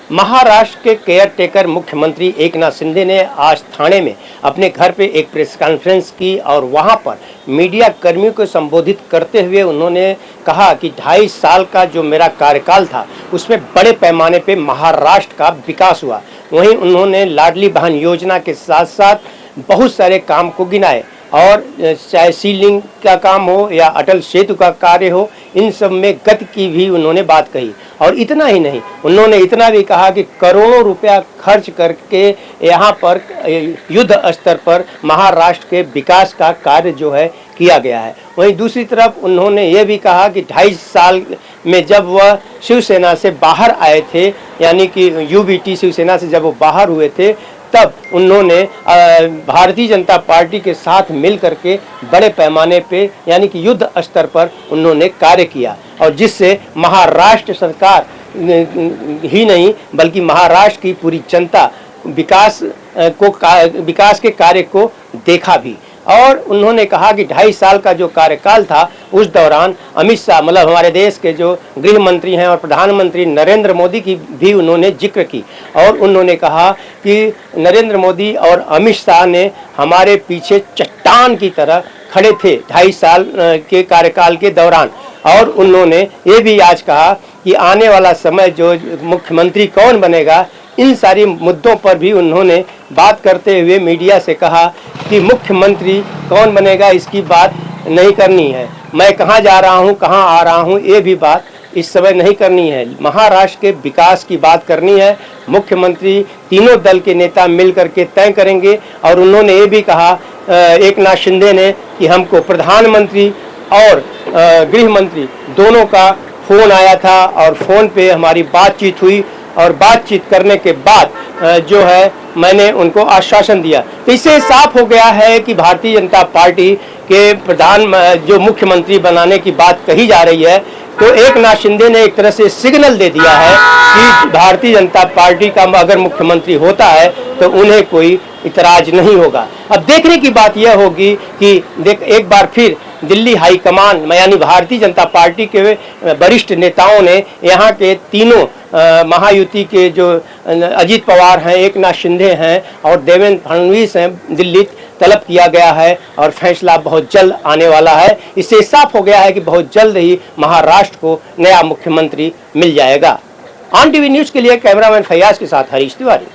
महाराष्ट्र के care taker मुख्यमंत्री एकनाथ शिंदे ने आज ठाणे में अपने घर पे एक प्रेस कॉन्फ्रेंस की और वहां पर मीडिया कर्मियों को संबोधित करते हुए उन्होंने कहा कि 2.5 साल का जो मेरा कार्यकाल था उसमें बड़े पैमाने पे महाराष्ट्र का विकास हुआ। वहीं उन्होंने लाडली बहन योजना के साथ साथ बहुत सारे काम को गिनाए और चाहे सीलिंग का काम हो या अटल सेतु का कार्य हो, इन सब में गति की भी उन्होंने बात कही। और इतना ही नहीं, उन्होंने इतना भी कहा कि करोड़ों रुपया खर्च करके यहाँ पर युद्ध स्तर पर महाराष्ट्र के विकास का कार्य जो है किया गया है। वहीं दूसरी तरफ उन्होंने ये भी कहा कि 2.5 साल में जब वह शिवसेना से बाहर आए थे, यानी कि यूबीटी शिवसेना से जब वो बाहर हुए थे, तब उन्होंने भारतीय जनता पार्टी के साथ मिल करके बड़े पैमाने पे यानी कि युद्ध स्तर पर उन्होंने कार्य किया और जिससे महाराष्ट्र सरकार ही नहीं बल्कि महाराष्ट्र की पूरी जनता विकास के कार्य को देखा भी। और उन्होंने कहा कि 2.5 साल का जो कार्यकाल था उस दौरान अमित शाह मतलब हमारे देश के जो गृह मंत्री हैं और प्रधानमंत्री नरेंद्र मोदी की भी उन्होंने जिक्र की और उन्होंने कहा कि नरेंद्र मोदी और अमित शाह ने हमारे पीछे चट्टान की तरह खड़े थे 2.5 साल के कार्यकाल के दौरान। और उन्होंने ये भी आज कहा कि आने वाला समय जो मुख्यमंत्री कौन बनेगा, इन सारी मुद्दों पर भी उन्होंने बात करते हुए मीडिया से कहा कि मुख्यमंत्री कौन बनेगा इसकी बात नहीं करनी है, मैं कहाँ जा रहा हूँ कहाँ आ रहा हूँ ये भी बात इस समय नहीं करनी है, महाराष्ट्र के विकास की बात करनी है। मुख्यमंत्री तीनों दल के नेता मिल करके तय करेंगे। और उन्होंने ये भी कहा एकनाथ शिंदे ने कि हमको प्रधानमंत्री और गृह मंत्री दोनों का फ़ोन आया था और फ़ोन पे हमारी बातचीत हुई और बातचीत करने के बाद जो है मैंने उनको आश्वासन दिया। तो इससे साफ हो गया है कि भारतीय जनता पार्टी के जो मुख्यमंत्री बनाने की बात कही जा रही है, तो एकनाथ शिंदे ने एक तरह से सिग्नल दे दिया है कि भारतीय जनता पार्टी का अगर मुख्यमंत्री होता है तो उन्हें कोई इतराज नहीं होगा। अब देखने की बात यह होगी कि एक बार फिर दिल्ली हाईकमान यानी भारतीय जनता पार्टी के वरिष्ठ नेताओं ने यहाँ के तीनों महायुति के जो अजीत पवार हैं, एकनाथ शिंदे हैं और देवेंद्र फडणवीस हैं, दिल्ली तलब किया गया है और फैसला बहुत जल्द आने वाला है। इससे साफ हो गया है कि बहुत जल्द ही महाराष्ट्र को नया मुख्यमंत्री मिल जाएगा। ऑन टीवी न्यूज़ के लिए कैमरामैन फैयाज के साथ हरीश तिवारी।